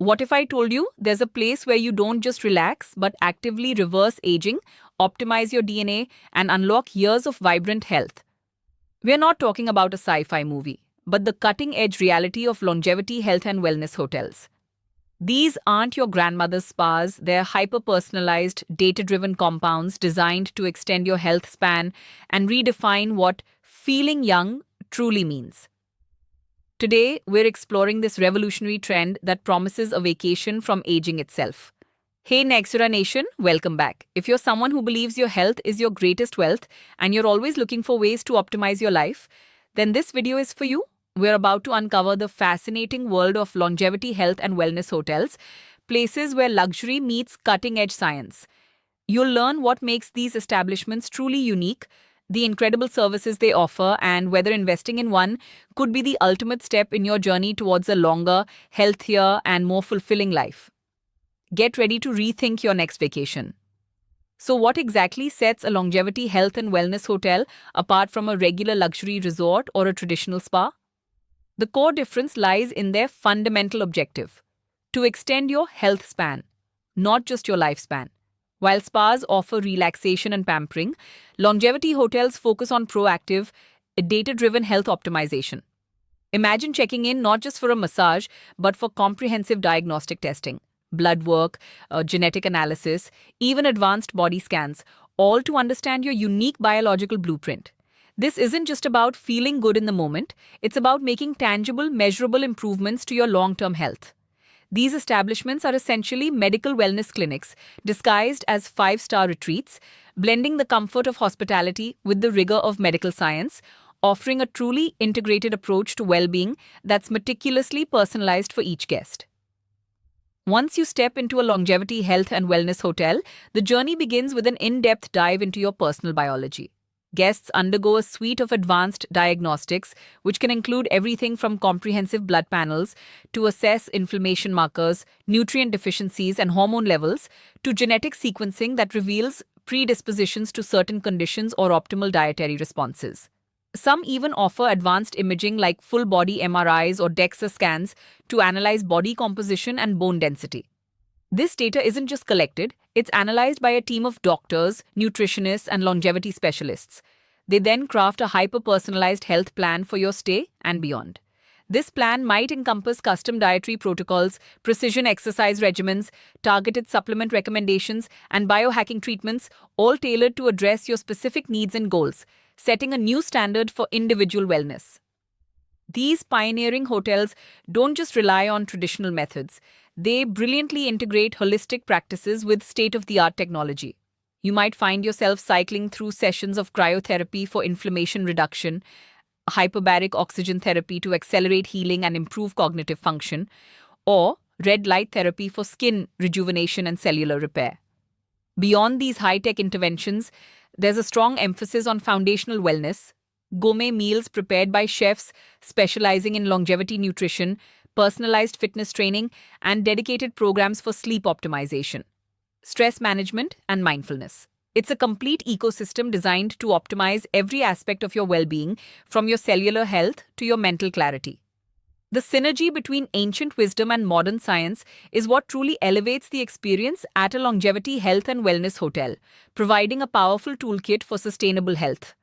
What if I told you there's a place where you don't just relax, but actively reverse aging, optimize your DNA, and unlock years of vibrant health? We're not talking about a sci fi movie, but the cutting edge reality of longevity health and wellness hotels. These aren't your grandmother's spas, they're hyper personalized, data driven compounds designed to extend your health span and redefine what feeling young truly means. Today, we're exploring this revolutionary trend that promises a vacation from aging itself. Hey Nexura Nation, welcome back. If you're someone who believes your health is your greatest wealth and you're always looking for ways to optimize your life, then this video is for you. We're about to uncover the fascinating world of longevity health and wellness hotels, places where luxury meets cutting edge science. You'll learn what makes these establishments truly unique, the incredible services they offer, and whether investing in one could be the ultimate step in your journey towards a longer, healthier, and more fulfilling life. Get ready to rethink your next vacation. So, what exactly sets a longevity health and wellness hotel apart from a regular luxury resort or a traditional spa? The core difference lies in their fundamental objective: to extend your health span, not just your lifespan. While spas offer relaxation and pampering, longevity hotels focus on proactive, data driven health optimization. Imagine checking in not just for a massage, but for comprehensive diagnostic testing, blood work, genetic analysis, even advanced body scans, all to understand your unique biological blueprint. This isn't just about feeling good in the moment, it's about making tangible, measurable improvements to your long term health. These establishments are essentially medical wellness clinics disguised as five-star retreats, blending the comfort of hospitality with the rigor of medical science, offering a truly integrated approach to well-being that's meticulously personalized for each guest. Once you step into a longevity health and wellness hotel, the journey begins with an in-depth dive into your personal biology. Guests undergo a suite of advanced diagnostics, which can include everything from comprehensive blood panels to assess inflammation markers, nutrient deficiencies, and hormone levels, to genetic sequencing that reveals predispositions to certain conditions or optimal dietary responses. Some even offer advanced imaging like full body MRIs or DEXA scans to analyze body composition and bone density. This data isn't just collected, it's analyzed by a team of doctors, nutritionists, and longevity specialists. They then craft a hyper-personalized health plan for your stay and beyond. This plan might encompass custom dietary protocols, precision exercise regimens, targeted supplement recommendations, and biohacking treatments, all tailored to address your specific needs and goals, setting a new standard for individual wellness. These pioneering hotels don't just rely on traditional methods. They brilliantly integrate holistic practices with state-of-the-art technology. You might find yourself cycling through sessions of cryotherapy for inflammation reduction, hyperbaric oxygen therapy to accelerate healing and improve cognitive function, or red light therapy for skin rejuvenation and cellular repair. Beyond these high-tech interventions, there's a strong emphasis on foundational wellness. Gourmet meals prepared by chefs specializing in longevity nutrition, personalized fitness training, and dedicated programs for sleep optimization, stress management, and mindfulness. It's a complete ecosystem designed to optimize every aspect of your well-being, from your cellular health to your mental clarity. The synergy between ancient wisdom and modern science is what truly elevates the experience at a longevity health and wellness hotel, providing a powerful toolkit for sustainable health.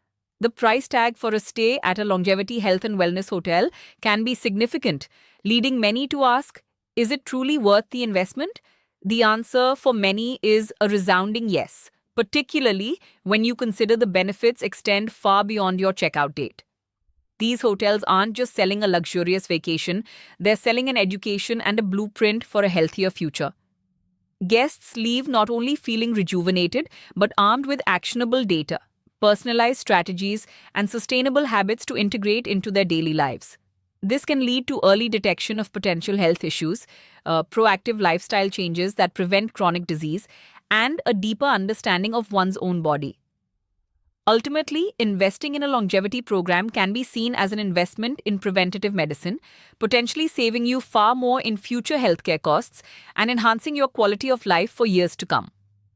The price tag for a stay at a longevity health and wellness hotel can be significant, leading many to ask, is it truly worth the investment? The answer for many is a resounding yes, particularly when you consider the benefits extend far beyond your checkout date. These hotels aren't just selling a luxurious vacation, they're selling an education and a blueprint for a healthier future. Guests leave not only feeling rejuvenated, but armed with actionable data, personalized strategies, and sustainable habits to integrate into their daily lives. This can lead to early detection of potential health issues, proactive lifestyle changes that prevent chronic disease, and a deeper understanding of one's own body. Ultimately, investing in a longevity program can be seen as an investment in preventative medicine, potentially saving you far more in future healthcare costs and enhancing your quality of life for years to come.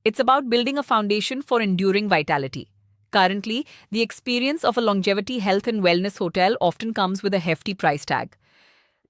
It's about building a foundation for enduring vitality. Currently, the experience of a longevity health and wellness hotel often comes with a hefty price tag,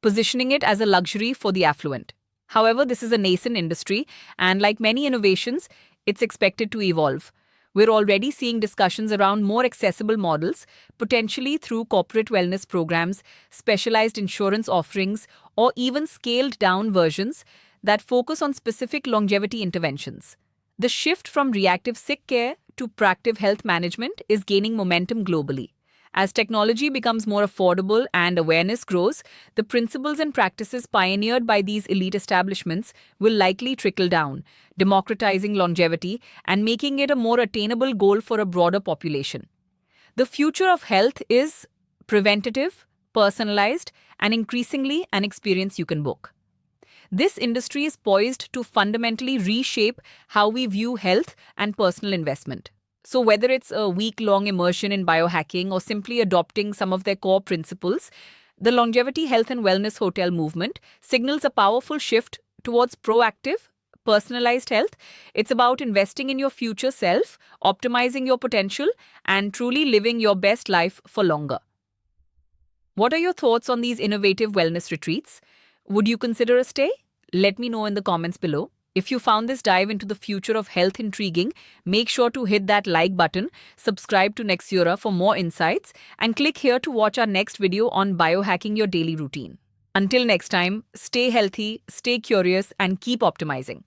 positioning it as a luxury for the affluent. However, this is a nascent industry, and like many innovations, it's expected to evolve. We're already seeing discussions around more accessible models, potentially through corporate wellness programs, specialized insurance offerings, or even scaled down versions that focus on specific longevity interventions. The shift from reactive sick care to proactive health management is gaining momentum globally. As technology becomes more affordable and awareness grows, the principles and practices pioneered by these elite establishments will likely trickle down, democratizing longevity and making it a more attainable goal for a broader population. The future of health is preventative, personalized, and increasingly an experience you can book. This industry is poised to fundamentally reshape how we view health and personal investment. So, whether it's a week long immersion in biohacking or simply adopting some of their core principles, the longevity health and wellness hotel movement signals a powerful shift towards proactive, personalized health. It's about investing in your future self, optimizing your potential, and truly living your best life for longer. What are your thoughts on these innovative wellness retreats? Would you consider a stay? Let me know in the comments below. If you found this dive into the future of health intriguing, make sure to hit that like button, subscribe to Nexura for more insights, and click here to watch our next video on biohacking your daily routine. Until next time, stay healthy, stay curious, and keep optimizing.